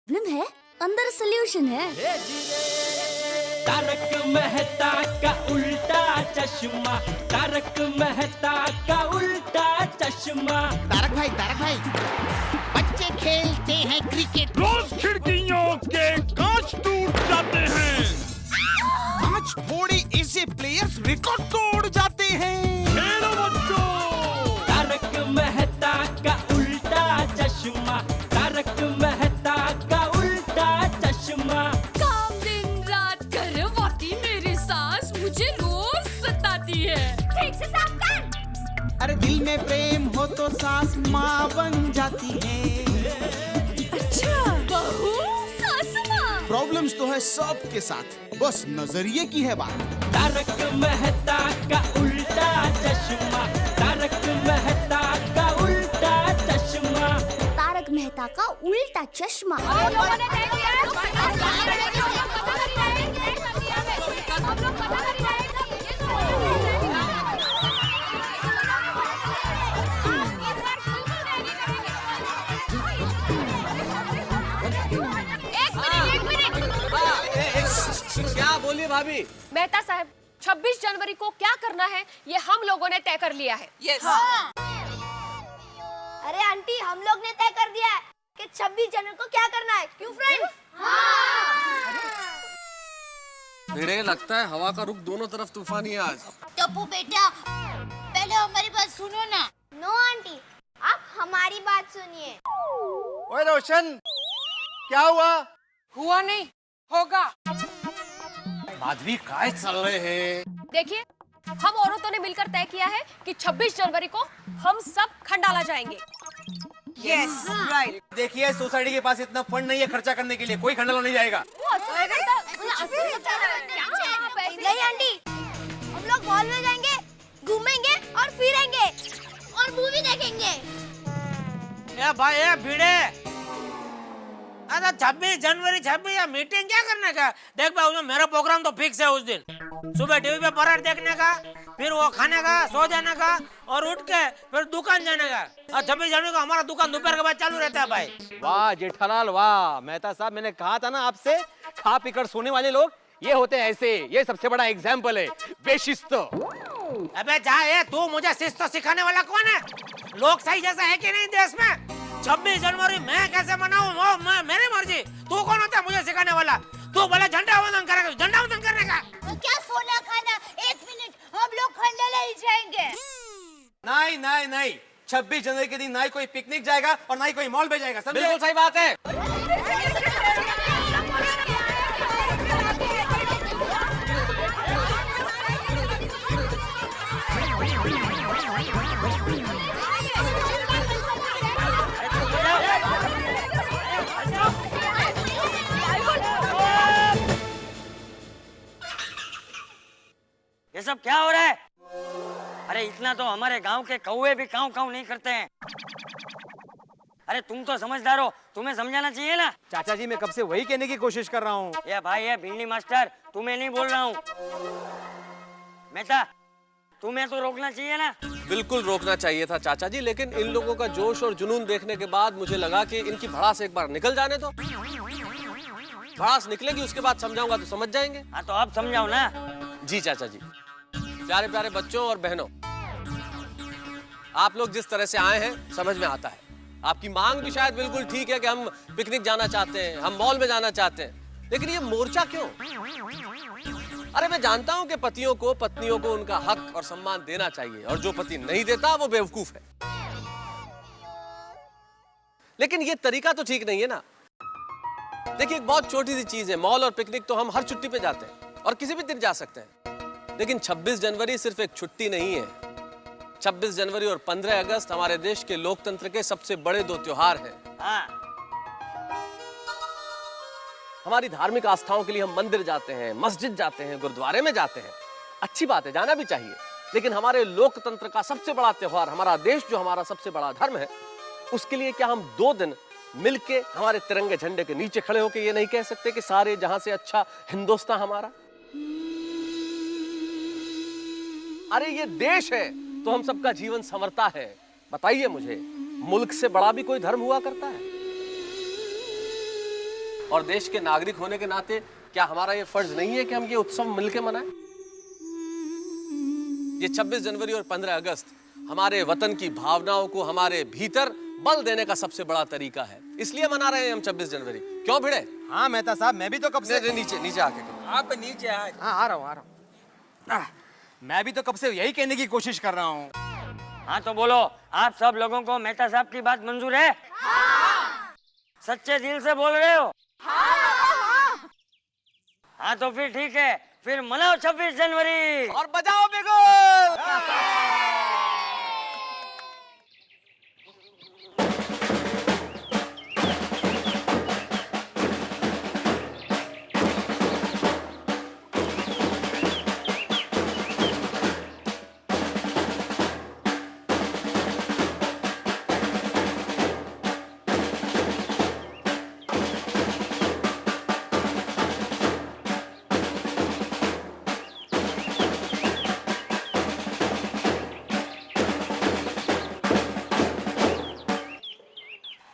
Problem है, अंदर solution है। तारक मेहता का उल्टा चश्मा, तारक मेहता का उल्टा चश्मा। तारक भाई, बच्चे खेलते हैं क्रिकेट, रोज खिड़कियों के कांच टूट जाते हैं, कांच फोड़े ऐसे प्लेयर्स रिकॉर्ड तोड़ जाते हैं। खेलो बच्चों। तारक मेहता का उल्टा चश्मा, तारक मेहता का उल्टा चश्मा। काम दिन रात करवाती मेरी सास मुझे रोज सताती है। ठीक से साफ कर। अरे दिल में प्रेम हो तो सास माँ बन जाती है। अच्छा, बहू सास माँ। प्रॉब्लम्स तो है सबके साथ, बस नजरिए की है बात। तारक मेहता का उल्टा चश्मा, तारक मेहता का उल्टा चश्मा। तारक मेहता का उल्टा चश्मा। क्या बोलिए भाभी? मेहता साहब, 26 जनवरी को क्या करना है ये हम लोगों ने तय कर लिया है। अरे आंटी, हम लोग ने तय कर दिया है कि 26 जनवरी को क्या करना है, क्यों फ्रेंड्स? भिड़े, लगता है हवा का रुख दोनों तरफ तूफानी है आज। टप्पू बेटा, पहले हमारी बात सुनो ना। नो आंटी, आप हमारी बात सुनिए। ओए रोशन, क्या हुआ? हुआ नहीं, होगा। माधवी, काय चल रहे हैं? देखिए, हम औरतों ने मिलकर तय किया है कि 26 जनवरी को हम सब खंडाला जाएंगे। Yes, right. देखिए, सोसाइटी के पास इतना फंड नहीं है खर्चा करने के लिए, कोई खंडाला नहीं जाएगा। नहीं आंटी, हम लोग मॉल में जाएंगे, घूमेंगे और फिरेंगे और मूवी देखेंगे। ए भाई, ए भिड़े, अरे 26 जनवरी 26 मीटिंग क्या करने का? देख भाई, उसमें मेरा प्रोग्राम तो फिक्स है। उस दिन सुबह टीवी पे पराठ देखने का, फिर वो खाने का, सो जाने का और उठ के फिर दुकान जाने का। और 26 जनवरी को हमारा दुकान दोपहर के बाद चालू रहता है भाई। वाह जेठालाल, वाह। मेहता साहब, मैंने कहा था ना आपसे, खा पीकर सोने वाले लोग ये होते हैं ऐसे। ये सबसे बड़ा एग्जाम्पल है बेशिस्त। अबे जा, ये तू मुझे शिस्त सिखाने वाला कौन है? लोग सही जैसा है कि नहीं देश में? 26 जनवरी मैं कैसे मनाऊं, वो मेरी मर्जी। तू कौन होता है मुझे सिखाने वाला? तू बोले झंडा वंदन करेगा, झंडा वंदन करने का। क्या सोना खाना? 1 मिनट, हम लोग खंडाला ही जाएंगे। नहीं नहीं नहीं, 26 जनवरी के दिन ना ही कोई पिकनिक जाएगा और ना ही कोई मॉल पे जाएगा। बिल्कुल सही बात है। ये सब क्या हो रहा है? अरे इतना तो हमारे गांव के कौवे भी काऊ काऊ नहीं करते हैं। अरे तुम तो समझदार हो, तुम्हें समझाना चाहिए ना। चाचा जी, मैं कब से वही कहने की कोशिश कर रहा हूँ। ये भाई, ये भिंडी मास्टर, तुम्हें नहीं बोल रहा हूँ। मेहता, तुम्हें तो रोकना चाहिए ना। बिल्कुल रोकना चाहिए था चाचा जी, लेकिन इन लोगों का जोश और जुनून देखने के बाद मुझे लगा कि इनकी भड़ास एक बार निकल जाने दो। भड़ास निकलेगी, उसके बाद समझाऊंगा तो समझ जाएंगे। हाँ तो अब समझाओ ना। जी चाचा जी। प्यारे प्यारे बच्चों और बहनों, आप लोग जिस तरह से आए हैं समझ में आता है। आपकी मांग भी शायद बिल्कुल ठीक है कि हम पिकनिक जाना चाहते हैं, हम मॉल में जाना चाहते हैं, लेकिन ये मोर्चा क्यों? अरे मैं जानता हूं कि पतियों को पत्नियों को उनका हक और सम्मान देना चाहिए, और जो पति नहीं देता वो बेवकूफ है। लेकिन ये तरीका तो ठीक नहीं है ना। देखिए, एक बहुत छोटी सी चीज है, मॉल और पिकनिक तो हम हर छुट्टी पे जाते हैं और किसी भी दिन जा सकते हैं, लेकिन 26 जनवरी सिर्फ एक छुट्टी नहीं है। 26 जनवरी और 15 अगस्त हमारे देश के लोकतंत्र के सबसे बड़े दो त्योहार हैं। हाँ। हमारी धार्मिक आस्थाओं के लिए हम मंदिर जाते हैं, मस्जिद जाते हैं, गुरुद्वारे में जाते हैं। अच्छी बात है, जाना भी चाहिए, लेकिन हमारे लोकतंत्र का सबसे बड़ा त्योहार, हमारा देश जो हमारा सबसे बड़ा धर्म है, उसके लिए क्या हम 2 दिन मिलके हमारे तिरंगे झंडे के नीचे खड़े होकर ये नहीं कह सकते कि सारे जहां से अच्छा हिंदुस्तान हमारा? अरे ये देश है तो हम सबका जीवन संवरता है। बताइए मुझे, मुल्क से बड़ा भी कोई धर्म हुआ करता है? और देश के नागरिक होने के नाते क्या हमारा ये फर्ज नहीं है कि हम ये उत्सव मिलकर मनाएं? ये 26 जनवरी और 15 अगस्त हमारे वतन की भावनाओं को हमारे भीतर बल देने का सबसे बड़ा तरीका है, इसलिए मना रहे हैं हम 26 जनवरी। क्यों भिड़े? हाँ मेहता साहब, मैं भी तो कब से नीचे नीचे आके करो। आप नीचे आ। हाँ आ रहा हूँ। मैं भी तो कब से यही कहने की कोशिश कर रहा हूँ। हाँ तो बोलो, आप सब लोगों को मेहता साहब की बात मंजूर है? हाँ। सच्चे दिल से बोल रहे हो? हाँ तो फिर ठीक है, फिर मनाओ 26 जनवरी और बजाओ बिगुल।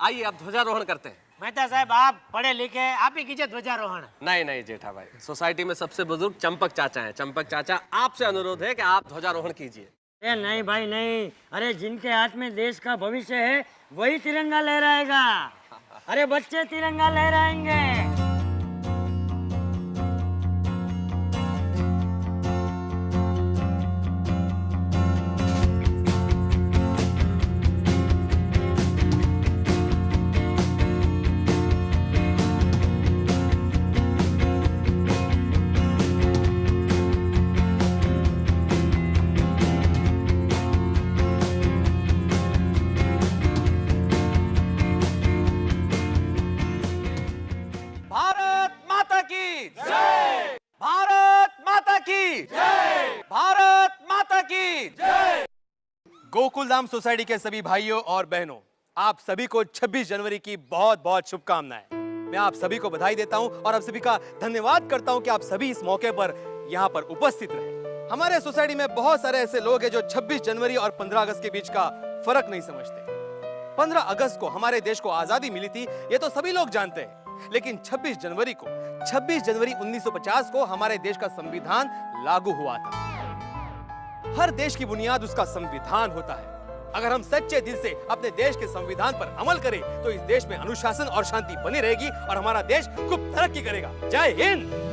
आइए अब ध्वजारोहण करते हैं। मेहता साहब आप पढ़े लिखे, आप ही कीजिए ध्वजारोहण। नहीं नहीं जेठा भाई, सोसाइटी में सबसे बुजुर्ग चंपक चाचा हैं। चंपक चाचा, आपसे अनुरोध है कि आप ध्वजारोहण कीजिए। नहीं भाई नहीं, अरे जिनके हाथ में देश का भविष्य है वही तिरंगा लहराएगा। अरे बच्चे तिरंगा लहराएंगे। भारत माता की जय! भारत माता की जय! भारत माता की जय! गोकुलधाम सोसाइटी के सभी भाइयों और बहनों, आप सभी को 26 जनवरी की बहुत बहुत शुभकामनाएं। मैं आप सभी को बधाई देता हूं और आप सभी का धन्यवाद करता हूं कि आप सभी इस मौके पर यहां पर उपस्थित रहे। हमारे सोसाइटी में बहुत सारे ऐसे लोग हैं जो 26 जनवरी और 15 अगस्त के बीच का फर्क नहीं समझते। 15 अगस्त को हमारे देश को आजादी मिली थी, ये तो सभी लोग जानते हैं, लेकिन 26 जनवरी 1950 को हमारे देश का संविधान लागू हुआ था। हर देश की बुनियाद उसका संविधान होता है। अगर हम सच्चे दिल से अपने देश के संविधान पर अमल करें तो इस देश में अनुशासन और शांति बनी रहेगी और हमारा देश खूब तरक्की करेगा। जय हिंद।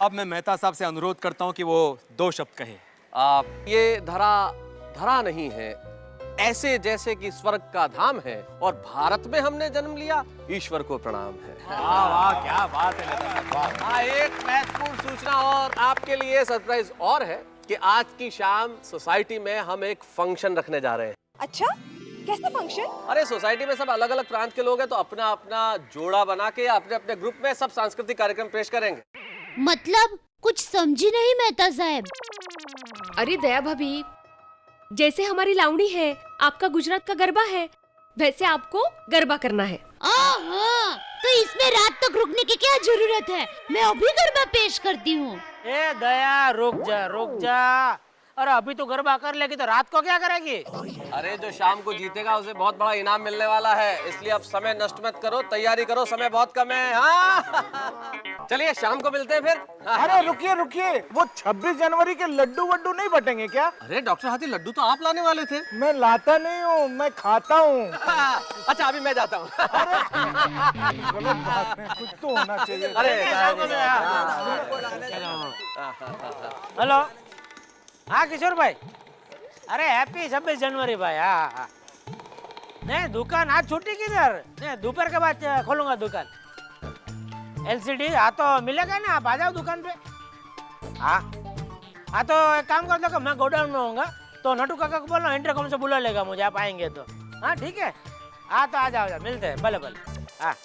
अब मैं मेहता साहब से अनुरोध करता हूं कि वो 2 शब्द कहे। ये धरा नहीं है, ऐसे जैसे कि स्वर्ग का धाम है और भारत में हमने जन्म लिया, ईश्वर को प्रणाम है। वाह वाह, क्या बात है मेहता साहब, वाह। हाँ, एक महत्वपूर्ण सूचना और आपके लिए सरप्राइज और है कि आज की शाम सोसाइटी में हम एक फंक्शन रखने जा रहे हैं। अच्छा, कैसा फंक्शन? अरे सोसाइटी में सब अलग अलग प्रांत के लोग हैं, तो अपना अपना जोड़ा बना के अपने अपने ग्रुप में सब सांस्कृतिक कार्यक्रम पेश करेंगे। मतलब कुछ समझी नहीं मेहता साहब। अरे दया भाभी, जैसे हमारी लावणी है, आपका गुजरात का गरबा है, वैसे आपको गरबा करना है। तो इसमें रात तक रुकने की क्या जरूरत है? मैं अभी गरबा पेश करती हूँ। ए दया रुक जा। अरे अभी तो गरबा कर लेगी तो रात को क्या करेगी? अरे जो शाम को जीतेगा उसे बहुत बड़ा इनाम मिलने वाला है, इसलिए अब समय नष्ट मत करो, तैयारी करो, समय बहुत कम है। हाँ चलिए शाम को मिलते हैं फिर। अरे रुकिए, वो 26 जनवरी के लड्डू वड्डू नहीं बटेंगे क्या? अरे डॉक्टर हाथी, लड्डू तो आप लाने वाले थे। मैं लाता नहीं हूँ, मैं खाता हूँ। अच्छा अभी मैं जाता हूँ। गलत बात है, कुछ तो होना चाहिए। अरे हेलो, हाँ किशोर भाई, अरे हैप्पी 26 जनवरी भाई। हाँ नहीं, दुकान आज छुट्टी किधर? नहीं, दोपहर के बाद खोलूंगा दुकान। LCD हाँ तो मिलेगा ना, आप आ जाओ दुकान पे। हाँ तो एक काम कर दो, मैं गोडाउन में होऊंगा तो नटू काका को बोलो इंटरकॉम से बुला लेगा मुझे, आप आएंगे तो। हाँ ठीक है, हाँ तो आ जाओ, मिलते हैं, भले। हाँ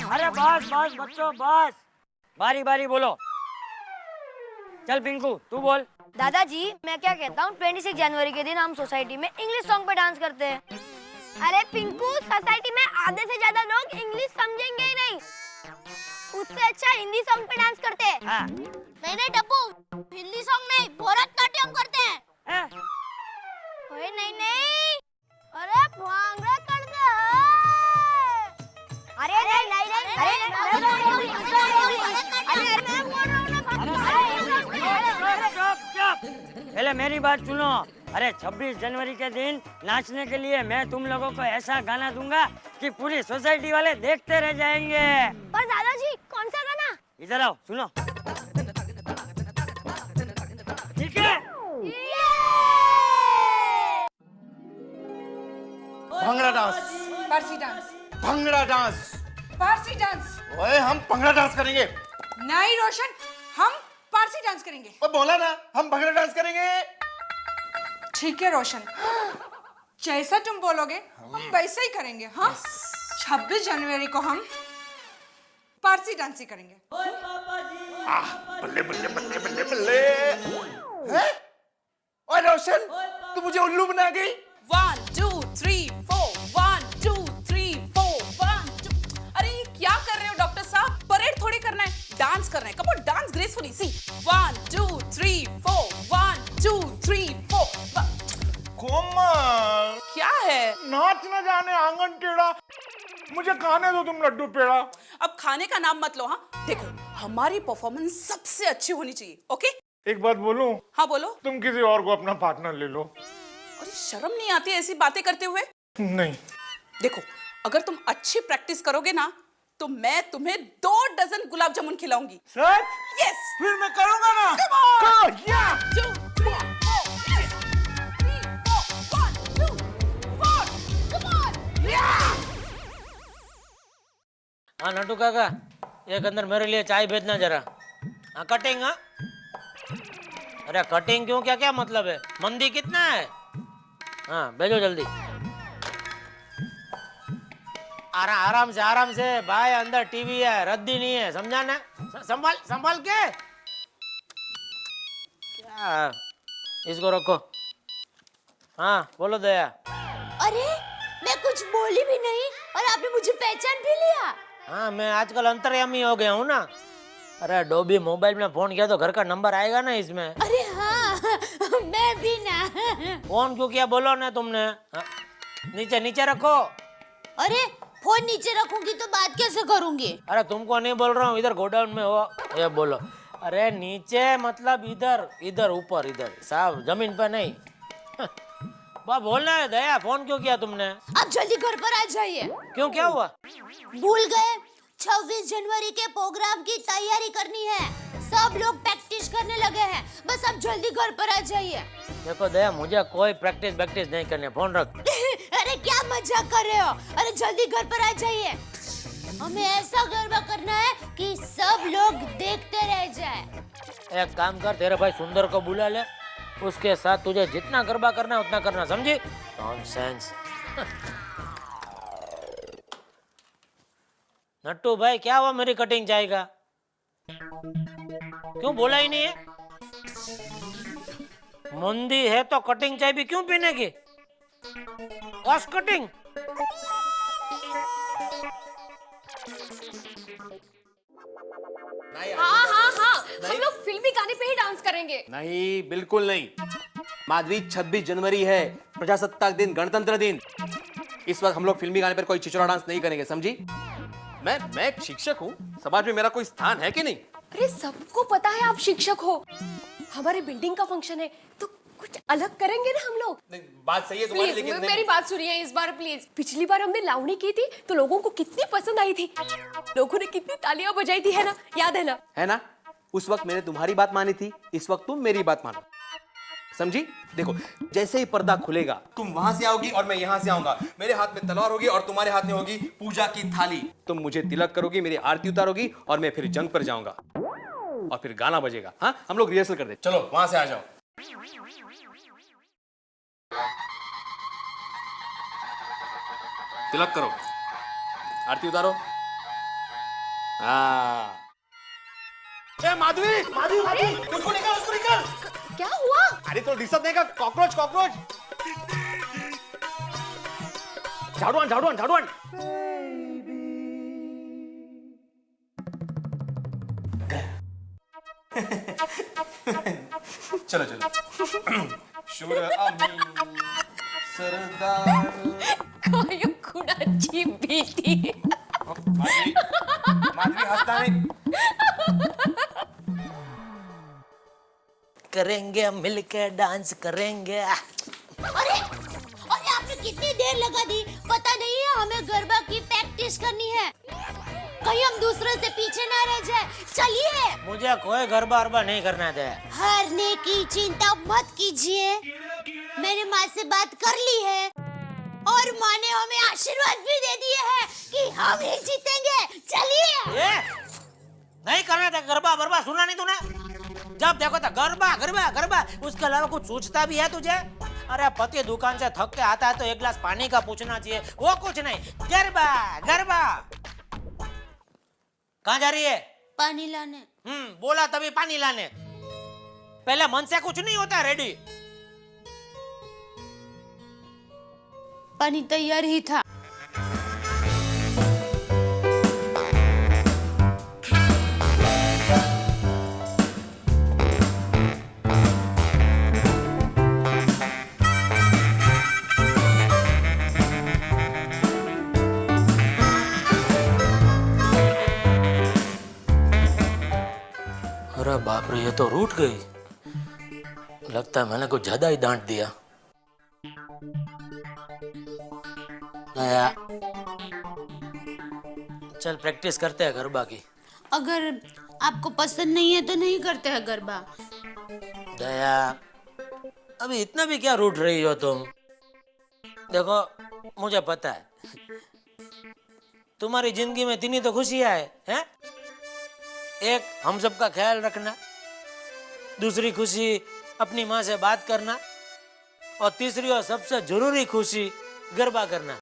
अरे बस बच्चों बस, बारी बारी बोलो। चल पिंकू तू बोल। दादाजी मैं क्या कहता हूँ 26 जनवरी के दिन हम सोसाइटी में इंग्लिश सॉन्ग पे डांस करते हैं। अरे पिंकू सोसाइटी में आधे से ज्यादा लोग इंग्लिश समझेंगे ही नहीं, उससे अच्छा हिंदी सॉन्ग पे डांस करते हैं। हाँ। नहीं टप्पू, हिंदी सॉन्ग नहीं भरतनाट्यम करते हैं। हाँ। अरे नहीं अरे भांगड़ा कर दे। अरे पहले मेरी बात सुनो। अरे 26 जनवरी के दिन नाचने के लिए मैं तुम लोगों को ऐसा गाना दूंगा कि पूरी सोसाइटी वाले देखते रह जाएंगे। पर दादाजी कौन सा गाना? इधर आओ सुनो। ठीक है? Bhangra dance, Parsi dance, bhangra dance. Parsi dance. ओए हम भंगड़ा डांस करेंगे। नहीं रोशन, हम पारसी डांस करेंगे। ओ बोला ना हम भंगड़ा डांस करेंगे। ठीक है रोशन, जैसा तुम बोलोगे हम वैसा ही करेंगे। हाँ 26 जनवरी को हम पारसी डांस ही करेंगे। बल्ले बल्ले बल्ले बल्ले बल्ले। हैं? ओए रोशन तू मुझे उल्लू बना गई। 1 2 3 4 1 2 3 4 1 2। अरे ये क्या कर रहे हो डॉक्टर साहब? परेड थोड़ी करना है, डांस करना है। Come on dance gracefully. See 1 2 3 4 1 2 3 4। Komal क्या है? नाच न जाने आंगन टेढ़ा, मुझे खाने दो तुम लड्डू पेड़ा। अब खाने का नाम मत लो। हाँ देखो, हमारी परफॉर्मेंस सबसे अच्छी होनी चाहिए। ओके एक बात बोलूं? हाँ बोलो। तुम किसी और को अपना पार्टनर ले लो। अरे शर्म नहीं आती ऐसी बातें करते हुए? नहीं। देखो अगर तुम अच्छी प्रैक्टिस करोगे ना तो मैं तुम्हें 2 डजन गुलाब जामुन खिलाऊंगी। सच? यस। फिर मैं करूंगा ना। Come on! Go, yeah! 2 3 4 yes 3 4 1 2 4 come on yeah! हाँ नटू काका, एक अंदर मेरे लिए चाय भेजना जरा। हाँ कटिंग। हाँ अरे कटिंग क्यों, क्या क्या मतलब है? मंदी कितना है? हाँ भेजो जल्दी। आराम से भाई, अंदर टीवी है, रद्दी नहीं है, समझा ना? संभाल संभाल के। क्या इसको रखो। हाँ बोलो दया। अरे मैं कुछ बोली भी नहीं और आपने मुझे पहचान भी लिया। हाँ मैं आजकल अंतर्यामी हो गया हूँ ना। अरे डोबी मोबाइल में फोन किया तो घर का नंबर आएगा ना इसमें। अरे हाँ मैं भी ना। फोन क्यों किया बोलो ना तुमने? हाँ, नीचे नीचे रखो। अरे फोन नीचे रखूंगी तो बात कैसे करूंगी? अरे तुमको नहीं बोल रहा हूँ, इधर गोडाउन में हो ये बोलो। अरे नीचे मतलब इधर, इधर ऊपर, इधर साफ जमीन पर नहीं। वाह बोलना है दया, फोन क्यों किया तुमने? आप जल्दी घर पर आ जाइए। क्यों क्या हुआ? भूल गए 26 जनवरी के प्रोग्राम की तैयारी करनी है। सब लोग प्रैक्टिस करने लगे हैं, बस आप जल्दी घर पर आ जाइए। देखो दया मुझे कोई प्रैक्टिस नहीं करने, फोन रख। अरे क्या मजाक कर रहे हो? अरे जल्दी घर पर आ जाइए। हमें ऐसा गरबा करना है कि सब लोग देखते रह जाए। एक काम कर, तेरे भाई सुंदर को बुला ले, उसके साथ तुझे जितना गरबा करना है उतना करना, समझी? नॉनसेंस। नट्टू भाई क्या हुआ मेरी कटिंग चाय का? क्यों बोला ही नहीं है? मंदी है तो कटिंग चाय भी क्यों पीने की? Cost cutting. हाँ हम लोग फिल्मी गाने पे ही डांस करेंगे। नहीं बिल्कुल नहीं। माधवी 26 जनवरी है, प्रजासत्ताक दिन, गणतंत्र दिन। इस वक्त हम लोग फिल्मी गाने पर कोई चिचोरा डांस नहीं करेंगे, समझी? मैं एक शिक्षक हूँ, समाज में मेरा कोई स्थान है कि नहीं? अरे सबको पता है आप शिक्षक हो। हमारे बिल्डिंग का फंक्शन है तो कुछ अलग करेंगे ना हम लोग। बात सही है तुम्हारी, प्लीज लेकिन मेरी बात सुनिए इस बार प्लीज। पिछली बार हमने लावणी की थी तो लोगों को कितनी पसंद आई थी, लोगों ने कितनी तालियां बजाई थी, है ना? याद है ना? है ना? उस वक्त मैंने तुम्हारी बात मानी थी, इस वक्त तुम मेरी बात मानो, समझी? देखो जैसे ही पर्दा खुलेगा तुम वहां से आओगी और मैं यहां से आऊंगा। मेरे हाथ में तलवार होगी और तुम्हारे हाथ में होगी पूजा की थाली। तुम मुझे तिलक करोगी, मेरी आरती उतारोगी और मैं फिर जंग पर जाऊंगा और फिर गाना बजेगा। हाँ हम लोग रिहर्सल कर दे, चलो वहां से आ जाओ। तिलक करो, आरती उतारो। हाँ ए माधवी माधवी माधवी उसको निकाल क्या हुआ? अरे तो दिसत नाही का कॉकरोच कॉकरोच झाडू आण चलो शुर आम्ही सरदार काय कुणाची भीती. माधवी हसता नाही करेंगे मिलके डांस करेंगे. अरे अरे आपने कितनी देर लगा दी, पता नहीं है हमें गरबा की प्रैक्टिस करनी है, कहीं हम दूसरों से पीछे ना रह जाए. चलिए. मुझे कोई गरबा अरबा नहीं करना दे. हारने की चिंता मत कीजिए, मैंने माँ से बात कर ली है और माँ ने हमें आशीर्वाद भी दे दिए हैं कि हम ही जीतेंगे. चलिए. ए, नहीं करना था गरबा बरबा, सुना नहीं तूने? जब देखो तो गरबा गरबा गरबा, उसके अलावा कुछ सोचता भी है तुझे? अरे पति दुकान से थक के आता है तो एक गिलास पानी का पूछना चाहिए, वो कुछ नहीं. गरबा गरबा. कहाँ जा रही है? पानी लाने. बोला तभी पानी लाने. पहले मन से कुछ नहीं होता रेडी. पानी तैयार ही था. अरे बाप रे, ये तो रूठ गई. लगता है मैंने कुछ ज्यादा ही डांट दिया. चल प्रैक्टिस करते हैं गरबा की. अगर आपको पसंद नहीं है तो नहीं करते हैं गरबा. दया, अभी इतना भी क्या रूठ रही हो तुम? देखो मुझे पता है तुम्हारी जिंदगी में इतनी तो खुशियां हैं? एक हम सबका ख्याल रखना, दूसरी खुशी अपनी माँ से बात करना, और तीसरी और सबसे जरूरी खुशी गरबा करना.